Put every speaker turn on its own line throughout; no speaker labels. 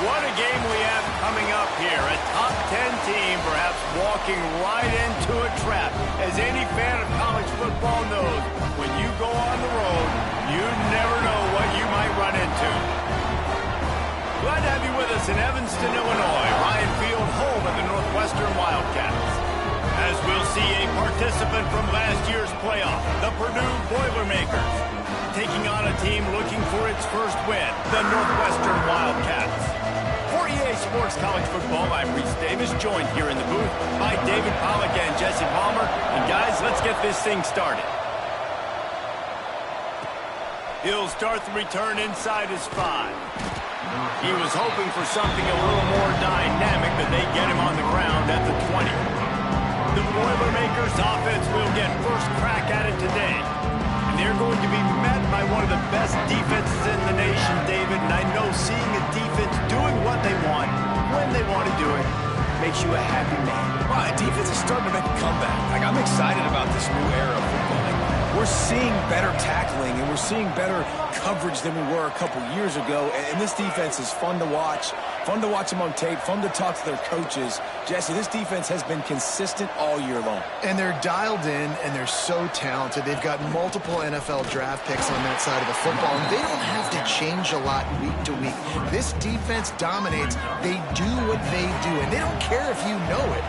What a game we have coming up here. A top 10 team perhaps walking right into a trap. As any fan of college football knows, when you go on the road, you never know what you might run into. Glad to have you with us in Evanston, Illinois. Ryan Field, home of the Northwestern Wildcats. As we'll see a participant from last year's playoff, the Purdue Boilermakers, taking on a team looking for its first win, the Northwestern Wildcats. For EA Sports College Football, I'm Reese Davis, joined here in the booth by David Pollack and Jesse Palmer. And guys, let's get this thing started. He'll start the return inside his 5. He was hoping for something a little more dynamic, but they get him on the ground at the 20. The Boilermakers offense will get first crack at it today. And they're going to be met by one of the best defenses in the nation, David. And I know seeing a defense doing what they want, when they want to do it, makes you a happy man.
Well, defense is starting to make a comeback. I'm excited about this new era of football. We're seeing better tackling, and we're seeing better coverage than we were a couple years ago. And this defense is fun to watch them on tape, fun to talk to their coaches. Jesse, this defense has been consistent all year long.
And they're dialed in, and they're so talented. They've got multiple NFL draft picks on that side of the football, and they don't have to change a lot week to week. This defense dominates. They do what they do, and they don't care if you know it.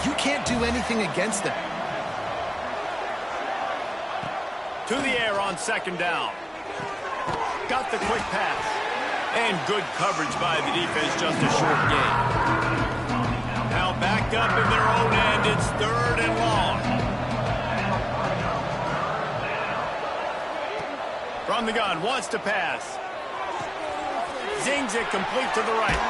You can't do anything against them.
To the air on second down. Got the quick pass. And good coverage by the defense, just a short gain. Now backed up in their own end, it's 3rd and long. From the gun, wants to pass. Zings it complete to the right.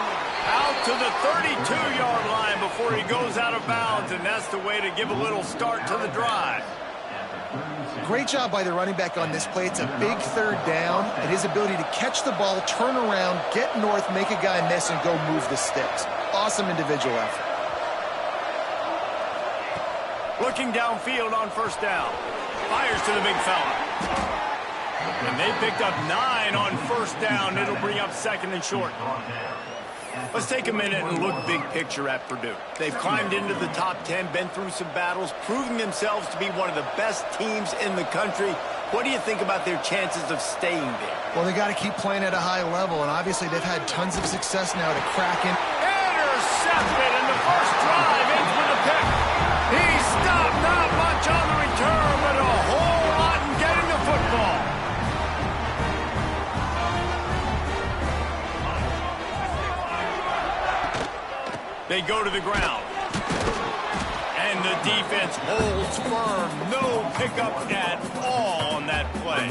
Out to the 32-yard line before he goes out of bounds, and that's the way to give a little start to the drive.
Great job by the running back on this play. It's a big 3rd down, and his ability to catch the ball, turn around, get north, make a guy miss, and go move the sticks. Awesome individual effort.
Looking downfield on first down. Fires to the big fella. And they picked up 9 on first down. It'll bring up 2nd and short. Let's take a minute and look big picture at Purdue. They've climbed into the top 10, been through some battles, proving themselves to be one of the best teams in the country. What do you think about their chances of staying there?
Well, they got to keep playing at a high level, and obviously they've had tons of success now to crack in.
Intercepted in the first drive, in for the pick. He stopped, not much on the return, but a whole lot in getting the football. They go to the ground. And the defense holds firm. No pickup at all on that play.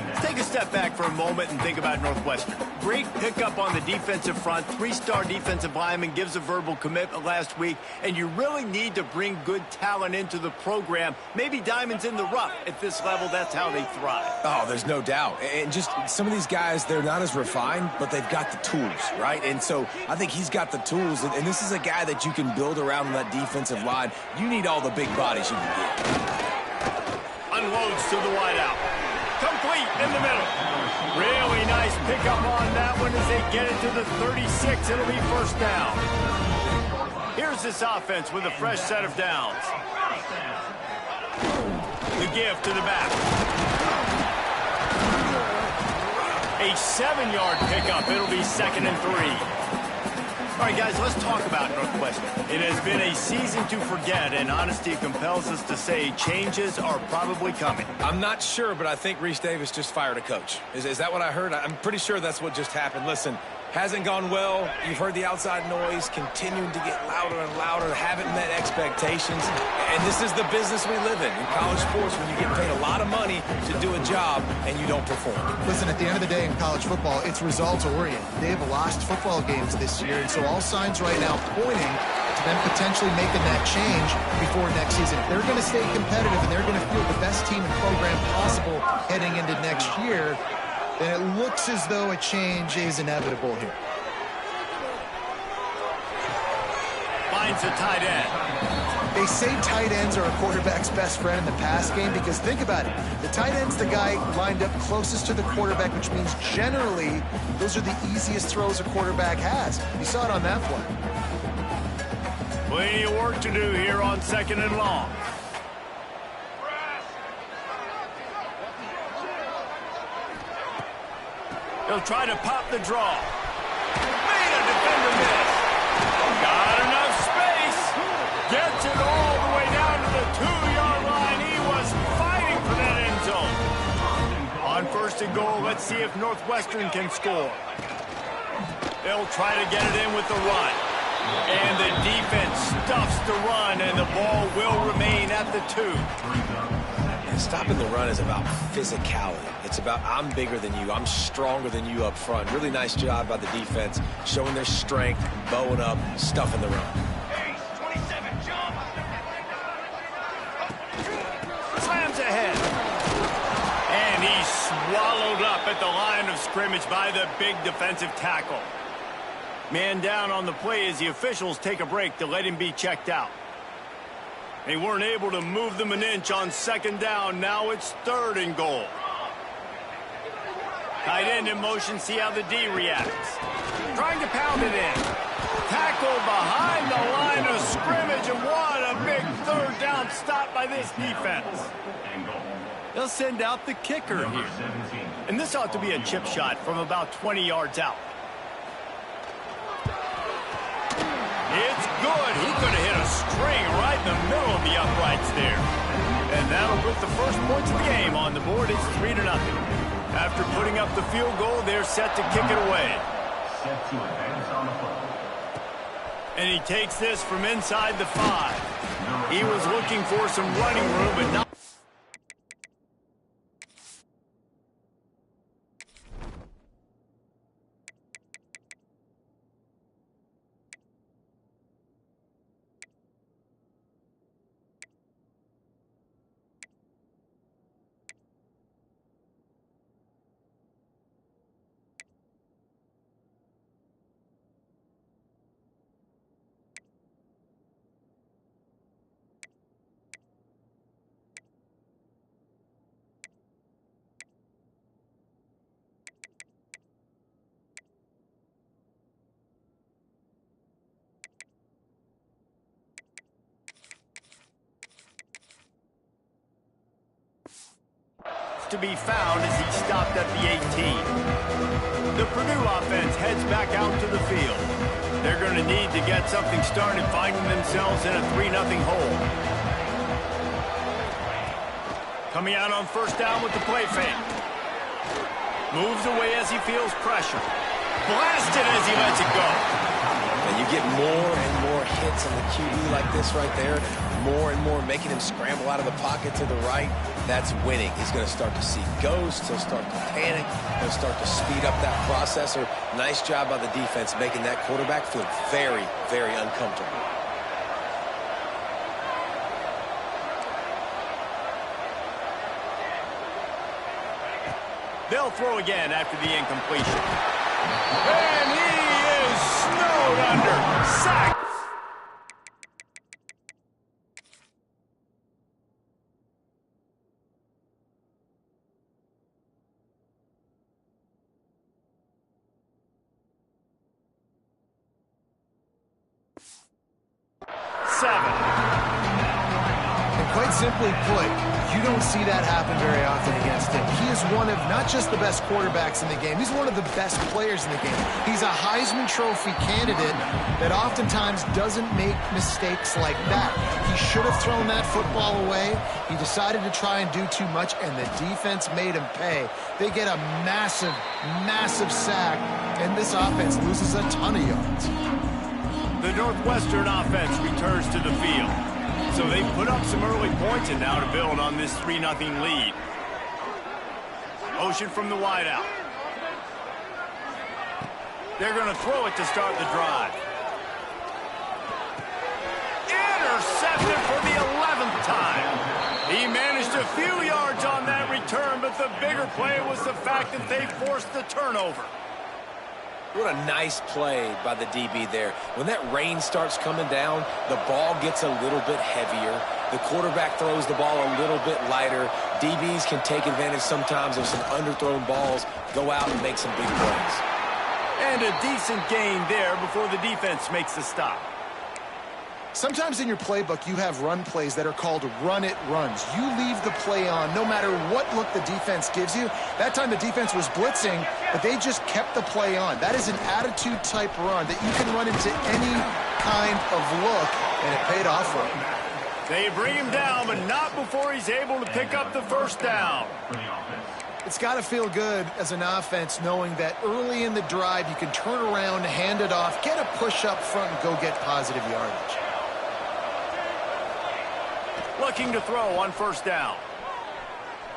Let's take a step back for a moment and think about Northwestern. Great pickup on the defensive front. 3-star defensive lineman gives a verbal commitment last week. And you really need to bring good talent into the program. Maybe diamonds in the rough. At this level, that's how they thrive.
Oh, there's no doubt. And just some of these guys, they're not as refined, but they've got the tools, right? And so I think he's got the tools. And this is a guy that you can build around on that defensive line. You need all the big bodies you can get.
Unloads to the wideout. Complete in the middle. Really nice pickup on that one as they get it to the 36. It'll be first down. Here's this offense with a fresh set of downs. The give to the back. A 7-yard pickup. It'll be 2nd and 3. All right, guys, let's talk about Northwestern. It has been a season to forget, and honesty compels us to say changes are probably coming.
I'm not sure, but I think Reese Davis just fired a coach. Is that what I heard? I'm pretty sure that's what just happened. Listen, hasn't gone well. You've heard the outside noise continuing to get louder and louder. Haven't met expectations. And this is the business we live in college sports, when you get paid a lot of money to do a job and you don't perform.
Listen, at the end of the day in college football, it's results-oriented. They have lost football games this year, and so all signs right now pointing to them potentially making that change before next season. If they're going to stay competitive and they're going to field the best team and program possible heading into next year, then it looks as though a change is inevitable here.
Finds a tight end.
They say tight ends are a quarterback's best friend in the pass game because think about it. The tight end's the guy lined up closest to the quarterback, which means generally those are the easiest throws a quarterback has. You saw it on that play.
Plenty of work to do here on 2nd and long. He'll try to pop the draw. Made a defender miss. Got enough space. Gets it all the way down to the 2-yard line. He was fighting for that end zone. On 1st and goal, let's see if Northwestern can score. They'll try to get it in with the run. And the defense stuffs the run, and the ball will remain at the 2.
And stopping the run is about physicality. It's about I'm bigger than you. I'm stronger than you up front. Really nice job by the defense, showing their strength, bowing up, stuffing the run.
Slams ahead. And he's swallowed up at the line of scrimmage by the big defensive tackle. Man down on the play as the officials take a break to let him be checked out. They weren't able to move them an inch on 2nd down. Now it's 3rd and goal. Tight end in motion, see how the D reacts. Trying to pound it in. Tackle behind the line of scrimmage, and what a big 3rd down stop by this defense. They'll send out the kicker here. And this ought to be a chip shot from about 20 yards out. It's good. He could have hit a string right in the middle of the uprights there. And that'll put the first points of the game on the board. It's 3-0. After putting up the field goal, they're set to kick it away. And he takes this from inside the 5. He was looking for some running room, but not. To be found as he stopped at the 18. The Purdue offense heads back out to the field. They're going to need to get something started, finding themselves in a 3-0 hole. Coming out on 1st down with the play fake. Moves away as he feels pressure. Blasted as he lets it go.
And you get more and more hits on the QB like this right there. More and more making him scramble out of the pocket to the right. That's winning. He's going to start to see ghosts. He'll start to panic. He'll start to speed up that processor. Nice job by the defense making that quarterback feel very, very uncomfortable.
They'll throw again after the incompletion. And he is snowed under. Sack.
Quite simply put, you don't see that happen very often against him. He is one of not just the best quarterbacks in the game, he's one of the best players in the game. He's a Heisman Trophy candidate that oftentimes doesn't make mistakes like that. He should have thrown that football away. He decided to try and do too much, and the defense made him pay. They get a massive, massive sack, and this offense loses a ton of yards.
The Northwestern offense returns to the field. So they put up some early points and now to build on this 3-0 lead. Motion from the wideout. They're going to throw it to start the drive. Intercepted for the 11th time. He managed a few yards on that return, but the bigger play was the fact that they forced the turnover.
What a nice play by the DB there. When that rain starts coming down, the ball gets a little bit heavier. The quarterback throws the ball a little bit lighter. DBs can take advantage sometimes of some underthrown balls, go out and make some big plays.
And a decent gain there before the defense makes the stop.
Sometimes in your playbook, you have run plays that are called run-it runs. You leave the play on no matter what look the defense gives you. That time the defense was blitzing, but they just kept the play on. That is an attitude-type run that you can run into any kind of look, and it paid off for him.
They bring him down, but not before he's able to pick up the first down.
It's got to feel good as an offense knowing that early in the drive you can turn around, hand it off, get a push up front, and go get positive yardage.
Looking to throw on first down.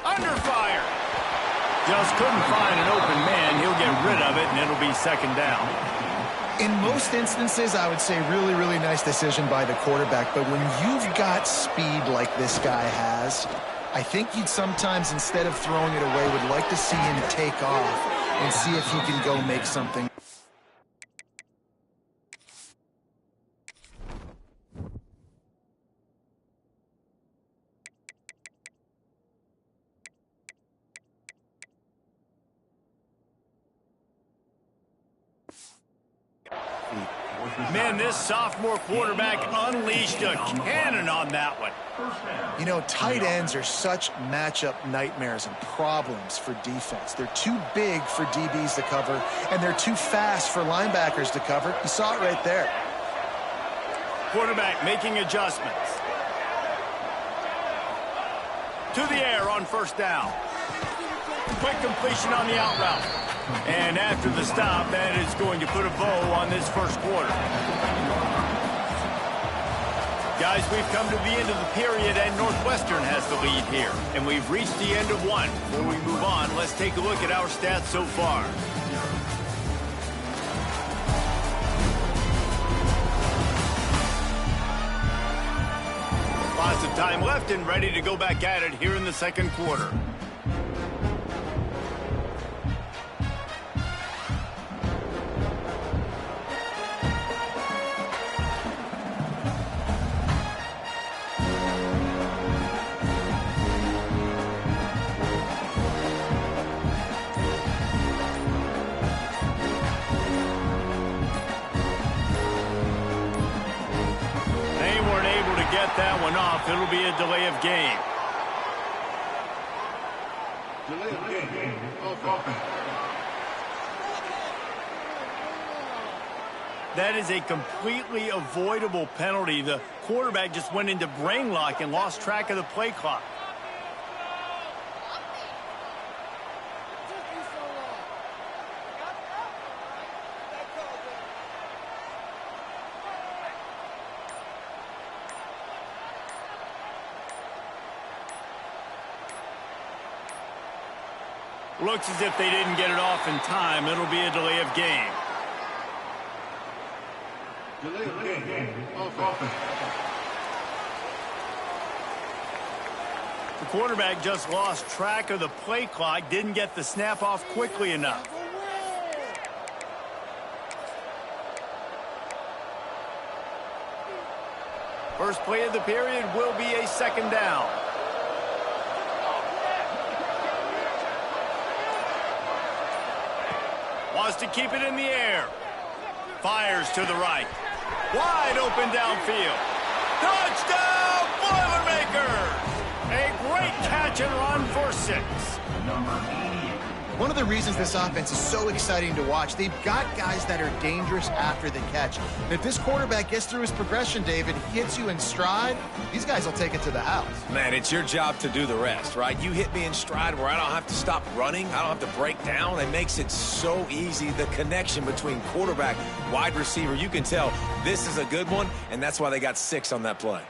Under fire. Just couldn't find an open man. He'll get rid of it, and it'll be second down.
In most instances, I would say really, really nice decision by the quarterback. But when you've got speed like this guy has, I think you'd sometimes, instead of throwing it away, would like to see him take off and see if he can go make something.
Man, this sophomore quarterback unleashed a cannon on that one.
You know, tight ends are such matchup nightmares and problems for defense. They're too big for DBs to cover, and they're too fast for linebackers to cover. You saw it right there.
Quarterback making adjustments. To the air on first down. Quick completion on the out route. And after the stop, that is going to put a bow on this first quarter. Guys, we've come to the end of the period, and Northwestern has the lead here. And we've reached the end of one. Before we move on, let's take a look at our stats so far. Lots of time left and ready to go back at it here in the second quarter. That one off. It'll be a delay of game. Delay of game. That is a completely avoidable penalty. The quarterback just went into brain lock and lost track of the play clock. Looks as if they didn't get it off in time. It'll be a delay of game. Delay of game. The quarterback just lost track of the play clock, didn't get the snap off quickly enough. First play of the period will be a second down. Wants to keep it in the air. Fires to the right. Wide open downfield. Touchdown, Boilermakers! A great catch and run for 6.
One of the reasons this offense is so exciting to watch, they've got guys that are dangerous after the catch. And if this quarterback gets through his progression, David, hits you in stride, these guys will take it to the house.
Man, it's your job to do the rest, right? You hit me in stride where I don't have to stop running. I don't have to break down. It makes it so easy. The connection between quarterback, wide receiver, you can tell this is a good one, and that's why they got 6 on that play.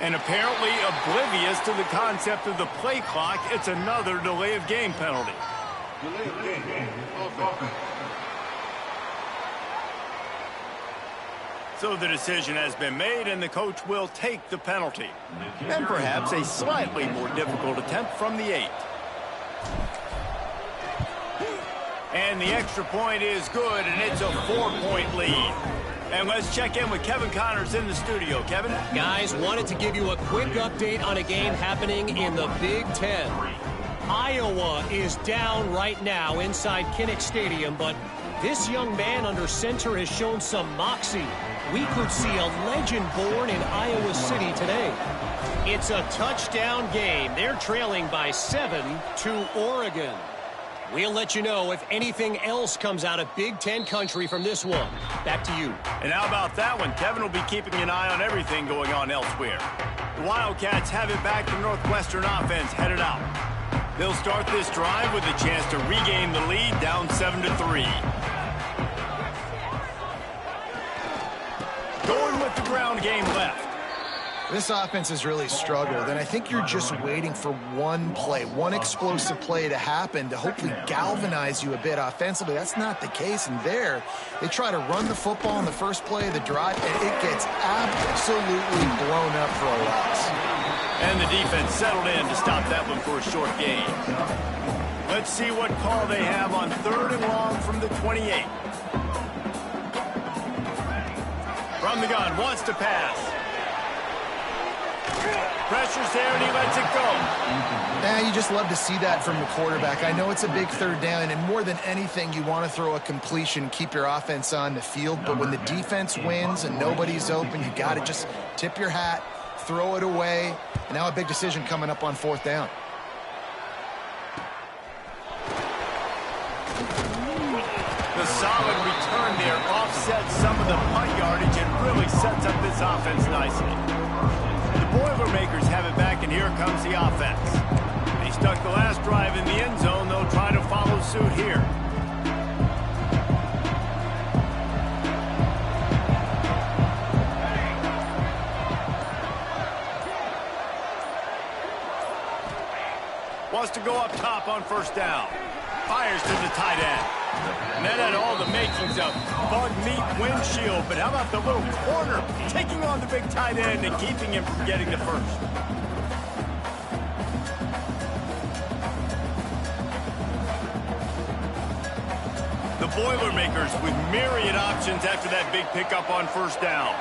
And apparently oblivious to the concept of the play clock, it's another delay of game penalty. Delay of game. So the decision has been made, and the coach will take the penalty. And perhaps a slightly more difficult attempt from the 8. And the extra point is good, and it's a 4-point lead. And let's check in with Kevin Connors in the studio. Kevin?
Guys, wanted to give you a quick update on a game happening in the Big Ten. Iowa is down right now inside Kinnick Stadium, but this young man under center has shown some moxie. We could see a legend born in Iowa City today. It's a touchdown game. They're trailing by 7 to Oregon. We'll let you know if anything else comes out of Big Ten country from this one. Back to you.
And how about that one? Kevin will be keeping an eye on everything going on elsewhere. The Wildcats have it back to Northwestern offense headed out. They'll start this drive with a chance to regain the lead down 7-3. Going with the ground game left.
This offense has really struggled, and I think you're just waiting for one play, one explosive play to happen to hopefully galvanize you a bit offensively. That's not the case, and there, they try to run the football in the first play of the drive, and it gets absolutely blown up for a loss.
And the defense settled in to stop that one for a short gain. Let's see what call they have on 3rd and long from the 28. From the gun, wants to pass. Pressure's there, and he lets it go.
Yeah, you just love to see that from the quarterback. I know it's a big 3rd down, and more than anything, you want to throw a completion, keep your offense on the field. But when the defense wins and nobody's open, you got to just tip your hat, throw it away. And now a big decision coming up on 4th down.
The solid return there offsets some of the punt yardage and really sets up this offense nicely. The Boilermakers have it back, and here comes the offense. They stuck the last drive in the end zone. They'll try to follow suit here. Wants to go up top on 1st down. Fires to the tight end. And that had all the makings of bug meat windshield. But how about the little corner taking on the big tight end and keeping him from getting the first? The Boilermakers with myriad options after that big pickup on 1st down.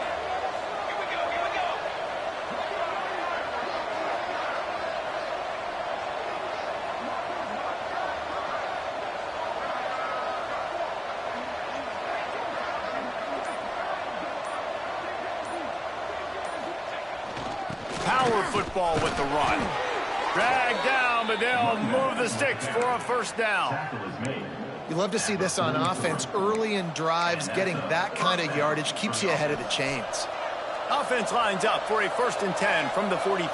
Power football with the run. Dragged down, but they'll move the sticks for a 1st down.
You love to see this on offense. Early in drives, getting that kind of yardage keeps you ahead of the chains.
Offense lines up for a 1st and 10 from the 43.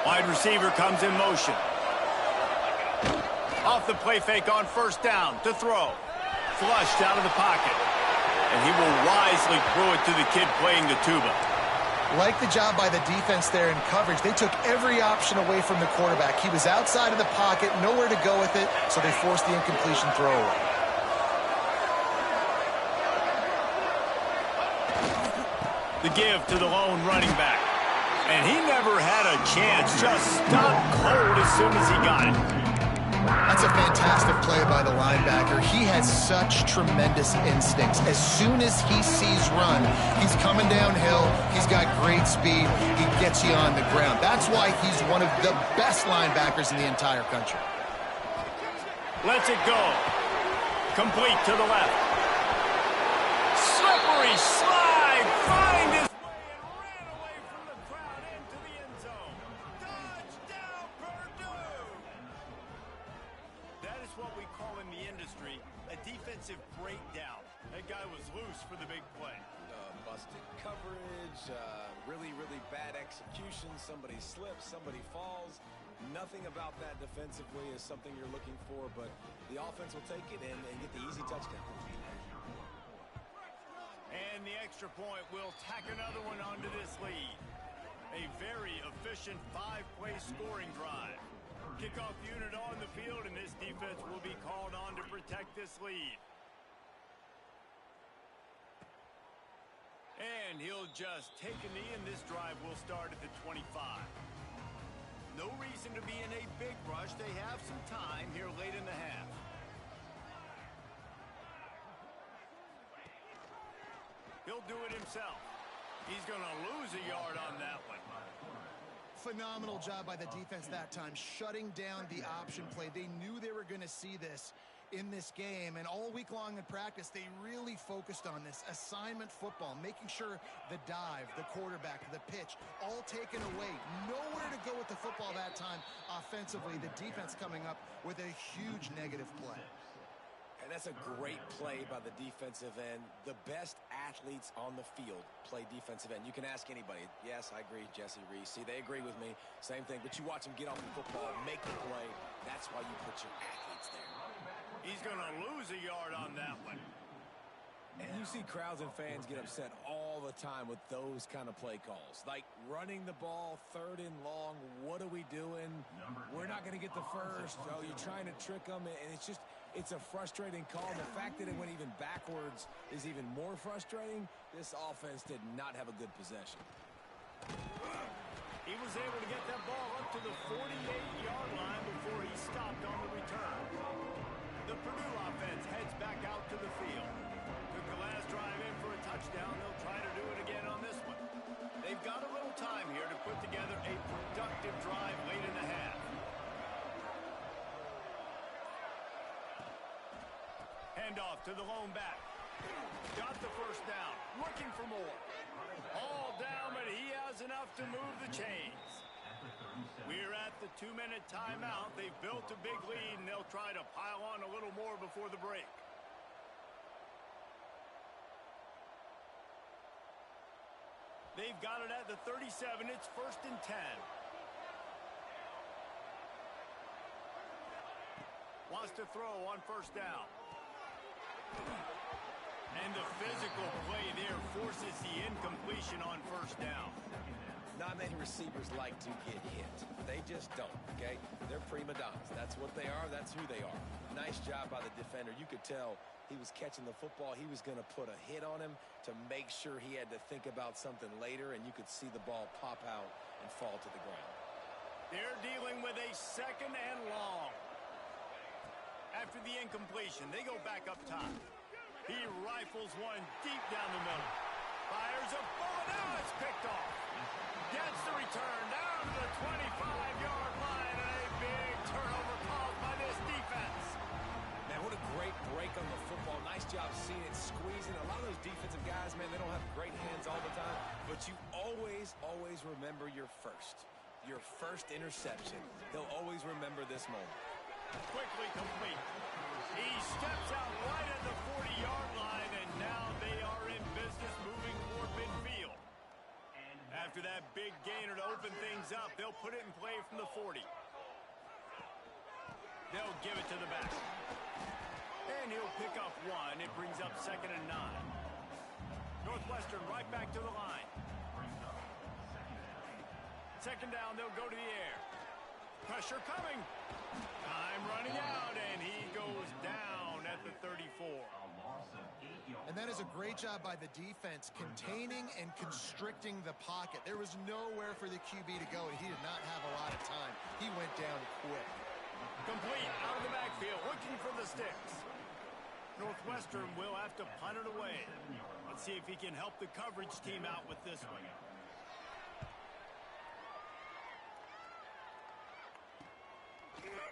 Wide receiver comes in motion. Off the play fake on 1st down to throw. Flushed out of the pocket. And he will wisely throw it to the kid playing the tuba.
Like the job by the defense there in coverage. They took every option away from the quarterback. He was outside of the pocket, nowhere to go with it, so they forced the incompletion throw away.
The give to the lone running back. And he never had a chance. Just stopped cold as soon as he got it.
That's a fantastic play by the linebacker. He has such tremendous instincts. As soon as he sees run, he's coming downhill. He's got great speed. He gets you on the ground. That's why he's one of the best linebackers in the entire country.
Lets it go. Complete to the left. Slippery slide. Find his way and ran away from the crowd into the end zone. Touchdown, Purdue. That is what we call in the industry a defensive breakdown. That guy was loose for the big play.
Busted coverage, really bad execution. Somebody slips, somebody falls. Nothing about that defensively is something you're looking for, but the offense will take it and get the easy touchdown.
And And the extra point will tack another one onto this lead. A very efficient 5-play scoring drive. Kickoff unit on the field, and this defense will be called on to protect this lead. And he'll just take a knee, and this drive will start at the 25. No reason to be in a big rush. They have some time here late in the half. He'll do it himself. He's going to lose a yard on that one.
Phenomenal job by the defense that time, shutting down the option play. They knew they were going to see this in this game, and all week long in practice, they really focused on this assignment football, making sure the dive, the quarterback, the pitch, all taken away. Nowhere to go with the football that time offensively. The defense coming up with a huge negative play.
And that's a great play by the defensive end. The best athletes on the field play defensive end. You can ask anybody. Yes, I agree, Jesse Reese. See, they agree with me. Same thing. But you watch them get off the football, make the play. That's why you put your athletes there.
He's going to lose a yard on that one.
And you see crowds and fans get upset all the time with those kind of play calls. Like running the ball, 3rd and long. What are we doing? We're not going to get the first. Oh, you're trying to trick them. And it's a frustrating call. And the fact that it went even backwards is even more frustrating. This offense did not have a good possession.
He was able to get that ball up to the 48-yard line before he stopped on the return. The Purdue offense heads back out to the field. Took the last drive in for a touchdown. They'll try to do it again on this one. They've got a little time here to put together a productive drive late in the half. Handoff to the lone back. Got the first down. Looking for more. All down, but he has enough to move the chains. We're at the 2-minute timeout. They've built a big lead, and they'll try to pile on a little more before the break. They've got it at the 37. It's 1st and 10. Wants to throw on 1st down. And the physical play there forces the incompletion on 1st down.
Not many receivers like to get hit. They just don't, okay? They're prima donnas. That's what they are. That's who they are. Nice job by the defender. You could tell he was catching the football. He was going to put a hit on him to make sure he had to think about something later, and you could see the ball pop out and fall to the ground.
They're dealing with a 2nd and long. After the incompletion, they go back up top. He rifles one deep down the middle. Fires a bullet. Now it's picked off. Gets the return down to the 25-yard line, and a big turnover caused by this defense.
Man, what a great break on the football. Nice job seeing it, squeezing. A lot of those defensive guys, man, they don't have great hands all the time, but you always remember your first interception. They'll always remember this moment.
Quickly complete. He steps out right at the 40-yard line, and now they are in business moving toward midfield. After that big gainer to open things up, they'll put it in play from the 40. They'll give it to the back. And he'll pick up one. It brings up 2nd and 9. Northwestern right back to the line. 2nd down, they'll go to the air. Pressure coming. Time running out, and he goes down at the 34.
And that is a great job by the defense, containing and constricting the pocket. There was nowhere for the QB to go, and he did not have a lot of time. He went down quick.
Complete out of the backfield, looking for the sticks. Northwestern will have to punt it away. Let's see if he can help the coverage team out with this one.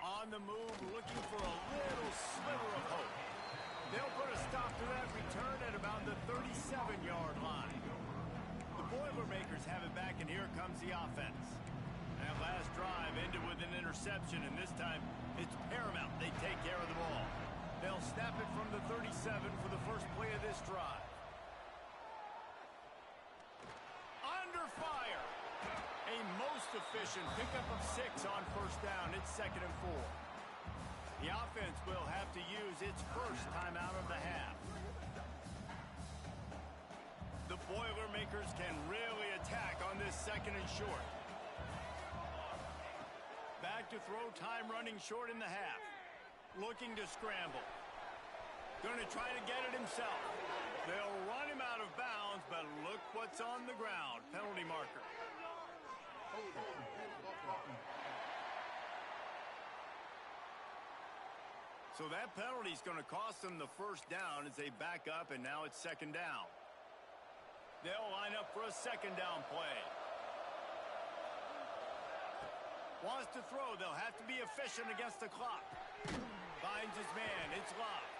On the move, looking for a little sliver of hope. They'll put a stop to that return at about the 37-yard line. The Boilermakers have it back, and here comes the offense. That last drive ended with an interception, and this time it's paramount they take care of the ball. They'll snap it from the 37 for the first play of this drive. Under fire. A most efficient pickup of 6 on 1st down. It's 2nd and 4. The offense will have to use its first timeout of the half. Boilermakers can really attack on this 2nd and short. Back to throw, time running short in the half. Looking to scramble. Going to try to get it himself. They'll run him out of bounds, but look what's on the ground. Penalty marker. So that penalty is going to cost them the 1st down as they back up, and now it's 2nd down. They'll line up for a 2nd down play. Wants to throw. They'll have to be efficient against the clock. Finds his man. It's locked.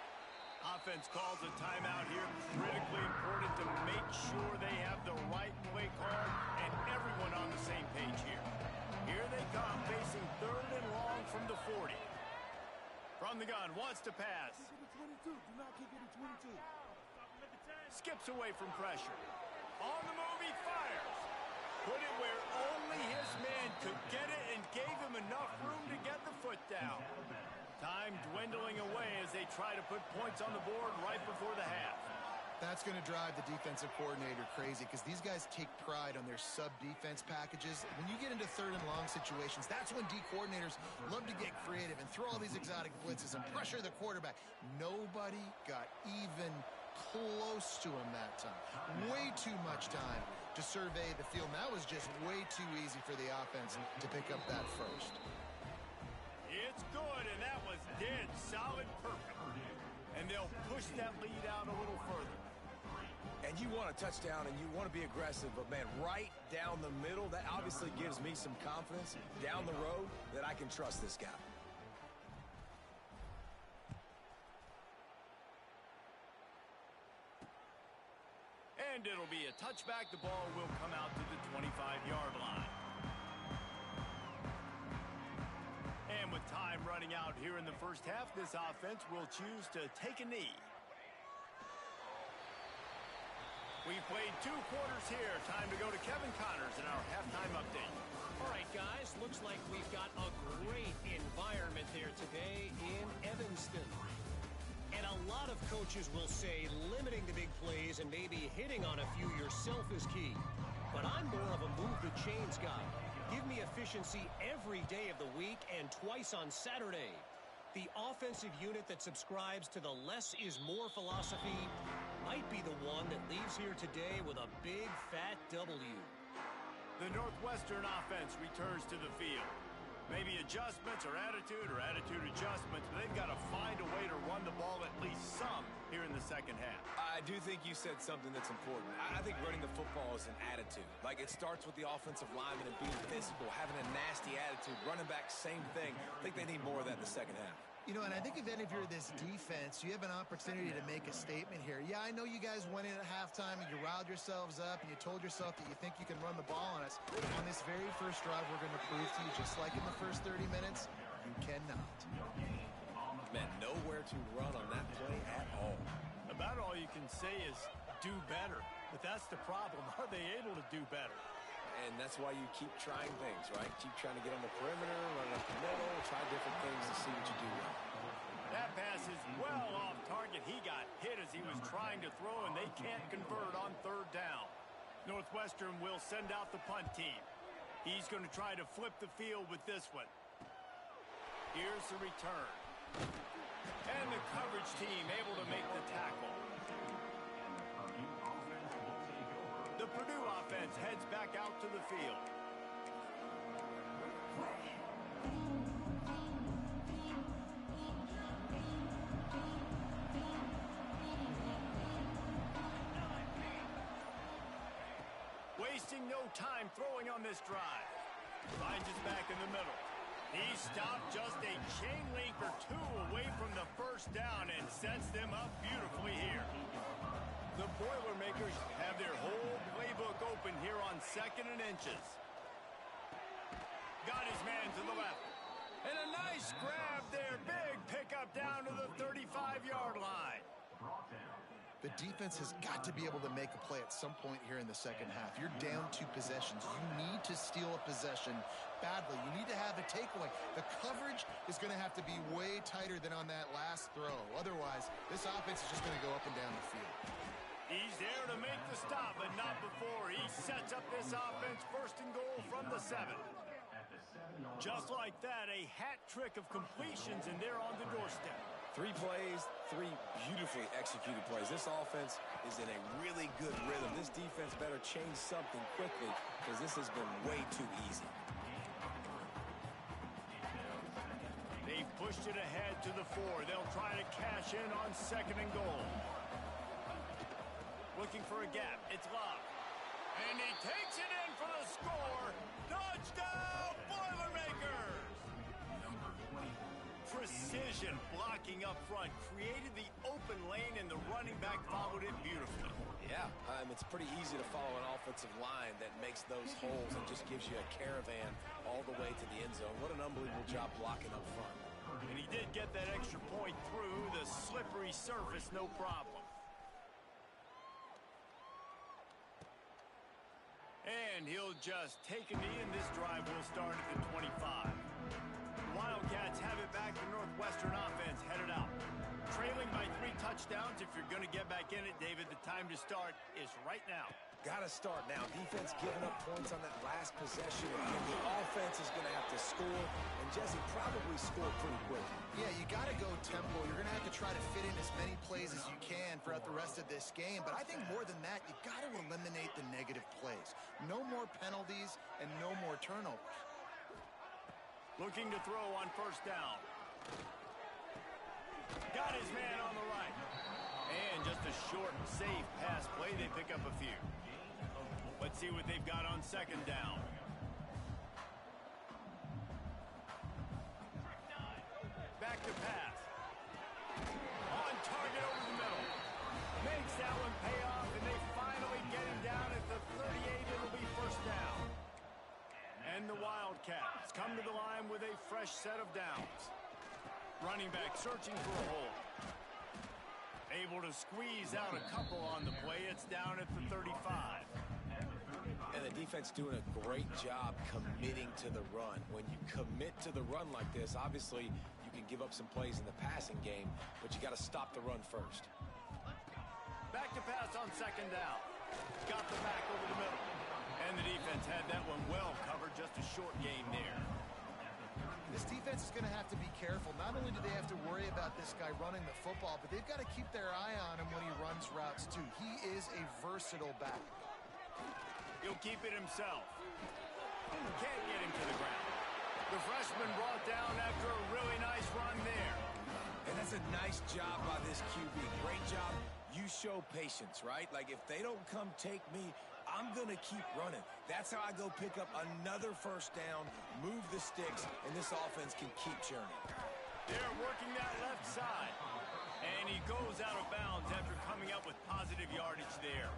Offense calls a timeout here. Critically important to make sure they have the right play call and everyone on the same page here. Here they come, facing 3rd and long from the 40. From the gun, wants to pass. Skips away from pressure. On the move, he fires. Put it where only his man could get it and gave him enough room to get the foot down. Time dwindling away as they try to put points on the board right before the half.
That's going to drive the defensive coordinator crazy because these guys take pride on their sub-defense packages. When you get into 3rd and long situations, that's when D coordinators love to get creative and throw all these exotic blitzes and pressure the quarterback. Nobody got even close to him that time. Way too much time to survey the field. And that was just way too easy for the offense to pick up that first.
It's good, and that was dead solid perfect. And they'll push that lead out a little further.
And you want a touchdown and you want to be aggressive, but man, right down the middle, that obviously gives me some confidence down the road that I can trust this guy.
And it'll be a touchback. The ball will come out to the 25-yard line. And with time running out here in the 1st half, this offense will choose to take a knee. We've played 2 quarters here. Time to go to Kevin Connors in our halftime update.
All right, guys, looks like we've got a great environment there today in Evanston. And a lot of coaches will say limiting the big plays and maybe hitting on a few yourself is key. But I'm more of a move the chains guy. Give me efficiency every day of the week and twice on Saturday. The offensive unit that subscribes to the less is more philosophy might be the one that leaves here today with a big fat W.
The Northwestern offense returns to the field. Maybe adjustments or attitude adjustments, but they've got to find a way to run the ball at least some here in the 2nd half.
I do think you said something that's important. I think running the football is an attitude. Like, it starts with the offensive lineman and being physical, having a nasty attitude. Running back, same thing. I think they need more of that in the 2nd half.
You know, and I think if you're this defense, you have an opportunity to make a statement here. Yeah, I know you guys went in at halftime and you riled yourselves up and you told yourself that you think you can run the ball on us. On this very first drive, we're going to prove to you, just like in the first 30 minutes, you cannot.
Man, nowhere to run on that play at all.
About all you can say is do better. But that's the problem. Are they able to do better?
And that's why you keep trying things, right? Keep trying to get on the perimeter, run up the middle, try different things to see what you do well.
That pass is well off target. He got hit as he was trying to throw, and they can't convert on 3rd down. Northwestern will send out the punt team. He's going to try to flip the field with this one. Here's the return. And the coverage team able to make the tackle. The Purdue offense heads back out to the field. Wasting no time throwing on this drive. Finds his back in the middle. He stopped just a chain link or 2 away from the 1st down and sets them up beautifully here. The Boilermakers have their whole playbook open here on 2nd and inches. Got his man to the left. And a nice grab there. Big pickup down to the 35-yard line.
The defense has got to be able to make a play at some point here in the 2nd half. You're down 2 possessions. You need to steal a possession badly. You need to have a takeaway. The coverage is going to have to be way tighter than on that last throw. Otherwise, this offense is just going to go up and down the field.
He's there to make the stop, but not before. He sets up this offense first and goal from the 7. Just like that, a hat trick of completions, and they're on the doorstep.
3 plays, 3 beautifully executed plays. This offense is in a really good rhythm. This defense better change something quickly because this has been way too easy.
They've pushed it ahead to the 4. They'll try to cash in on 2nd and goal. Looking for a gap. It's Love. And he takes it in for the score. Touchdown, Boilermakers! Precision blocking up front created the open lane, and the running back followed it beautifully.
Yeah, it's pretty easy to follow an offensive line that makes those holes and just gives you a caravan all the way to the end zone. What an unbelievable job blocking up front.
And he did get that extra point through the slippery surface, no problem. And he'll just take a knee, and this drive will start at the 25. The Wildcats have it back. The Northwestern offense headed out. Trailing by 3 touchdowns. If you're going to get back in it, David, the time to start is right now.
Got to start now. Defense giving up points on that last possession. And the offense is going to have to score. And Jesse probably score pretty quick.
Yeah, you got to go tempo. You're going to have to try to fit in as many plays as you can throughout the rest of this game. But I think more than that, you got to eliminate the negative plays. No more penalties and no more turnovers.
Looking to throw on 1st down. Got his man on the right. And just a short, safe pass play. They pick up a few. Let's see what they've got on 2nd down. Back to pass. On target over the middle. Makes that one pay off, and they finally get him down at the 38. It'll be 1st down. And the Wildcats come to the line with a fresh set of downs. Running back searching for a hole. Able to squeeze out a couple on the play. It's down at the 35.
And the defense doing a great job committing to the run. When you commit to the run like this, obviously you can give up some plays in the passing game, but you got to stop the run first.
Back to pass on 2nd down. Got the back over the middle. And the defense had that one well covered. Just a short gain there.
This defense is going to have to be careful. Not only do they have to worry about this guy running the football, but they've got to keep their eye on him when he runs routes too. He is a versatile back.
He'll keep it himself. Can't get him to the ground. The freshman brought down after a really nice run there.
And that's a nice job by this QB. Great job. You show patience, right? Like, if they don't come take me, I'm going to keep running. That's how I go pick up another 1st down, move the sticks, and this offense can keep churning.
They're working that left side. And he goes out of bounds after coming up with positive yardage there.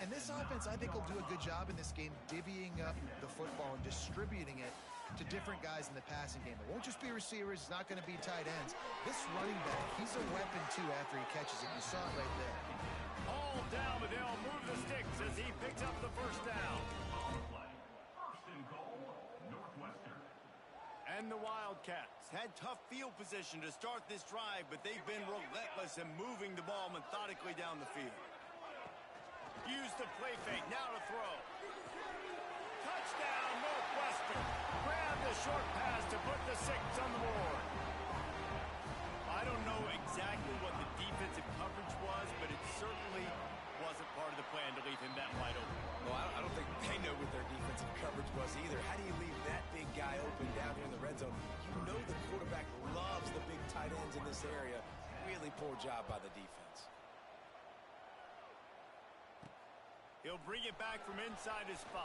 And this offense, I think, will do a good job in this game divvying up the football and distributing it to different guys in the passing game. It won't just be receivers. It's not going to be tight ends. This running back, he's a weapon, too, after he catches it. You saw it right there.
All down, but they'll move the sticks as he picks up the 1st down.
First and goal, Northwestern.
And the Wildcats had tough field position to start this drive, but they've been relentless in moving the ball methodically down the field. Use the play fake, now to throw. Touchdown, Northwestern. Grab the short pass to put the 6 on the board. I don't know exactly what the defensive coverage was, but it certainly wasn't part of the plan to leave him that wide open.
Well, I don't think they know what their defensive coverage was either. How do you leave that big guy open down here in the red zone? You know the quarterback loves the big tight ends in this area. Really poor job by the defense.
He'll bring it back from inside his 5.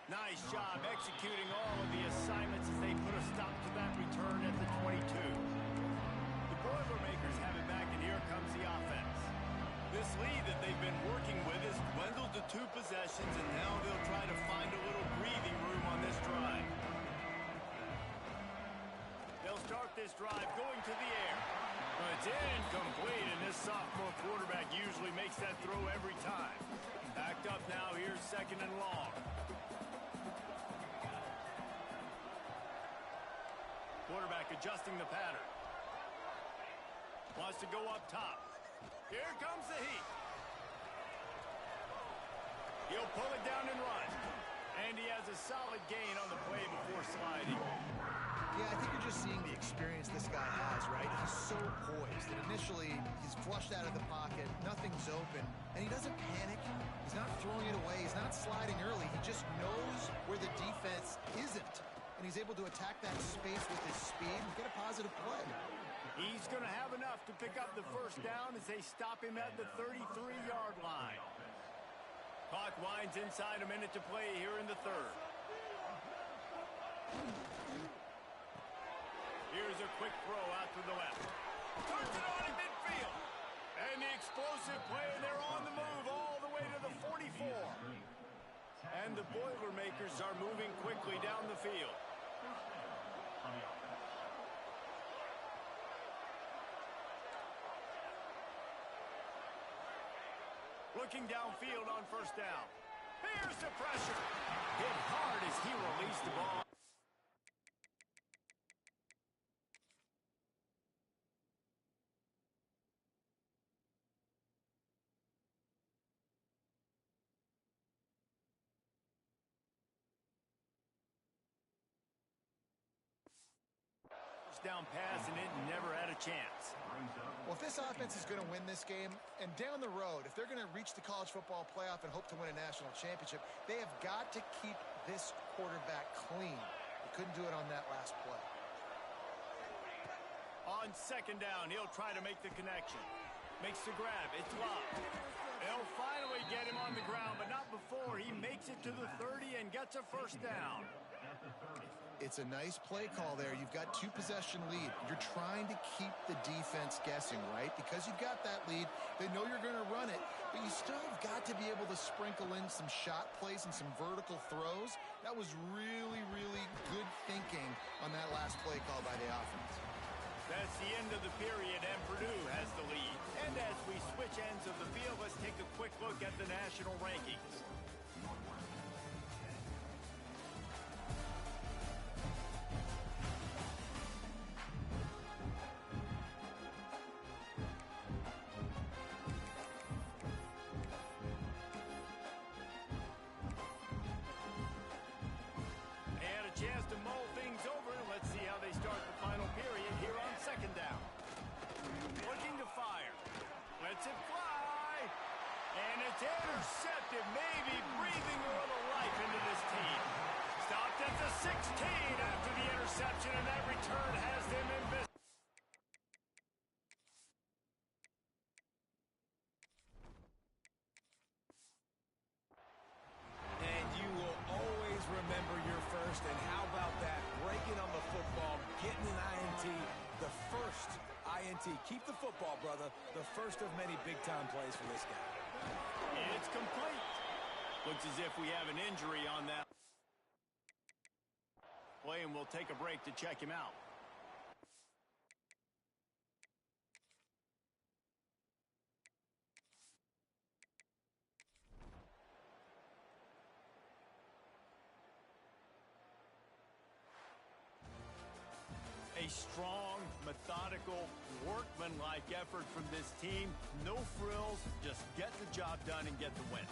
Nice job executing all of the assignments as they put a stop to that return at the 22. The Boilermakers have it back, and here comes the offense. This lead that they've been working with has dwindled to 2 possessions, and now they'll try to find a little breathing room on this drive. They'll start this drive going to the air. But it's incomplete, and this sophomore quarterback usually makes that throw every time. Backed up now, here's 2nd and long. Quarterback adjusting the pattern. Wants to go up top. Here comes the heat. He'll pull it down and run. And he has a solid gain on the play before sliding.
Yeah, I think you're just seeing the experience this guy has, right? He's so poised that initially he's flushed out of the pocket, nothing's open, and he doesn't panic. He's not throwing it away. He's not sliding early. He just knows where the defense isn't, and he's able to attack that space with his speed and get a positive play.
He's going to have enough to pick up the first down as they stop him at the 33-yard line. Clock winds inside a minute to play here in the third. Here's a quick throw out to the left. Turns it on in midfield. And the explosive play, and they're on the move all the way to the 44. And the Boilermakers are moving quickly down the field. Looking downfield on first down. Here's the pressure. Hit hard as he released the ball. Down pass, and it never had a chance.
Well, if this offense is going to win this game, and down the road, if they're going to reach the college football playoff and hope to win a national championship, they have got to keep this quarterback clean. They couldn't do it on that last play.
On second down, he'll try to make the connection. Makes the grab. It's locked. They'll finally get him on the ground, but not before he makes it to the 30 and gets a first down.
It's a nice play call there. You've got two-possession lead. You're trying to keep the defense guessing, right? Because you've got that lead, they know you're going to run it, but you still have got to be able to sprinkle in some shot plays and some vertical throws. That was really, really good thinking on that last play call by the offense.
That's the end of the period, and Purdue has the lead. And as we switch ends of the field, let's take a quick look at the national rankings. Chance to mull things over. Let's see how they start the final period here on second down. Looking to fire. Lets it fly. And it's intercepted, maybe breathing a little life into this team. Stopped at the 16 after the interception, and that return has them in business.
Remember your first, and how about that? Breaking on the football, getting an INT, the first INT. Keep the football, brother. The first of many big-time plays for this guy.
It's complete. Looks as if we have an injury on that play, and we'll take a break to check him out. A strong, methodical, workmanlike effort from this team. No frills, just get the job done and get the win.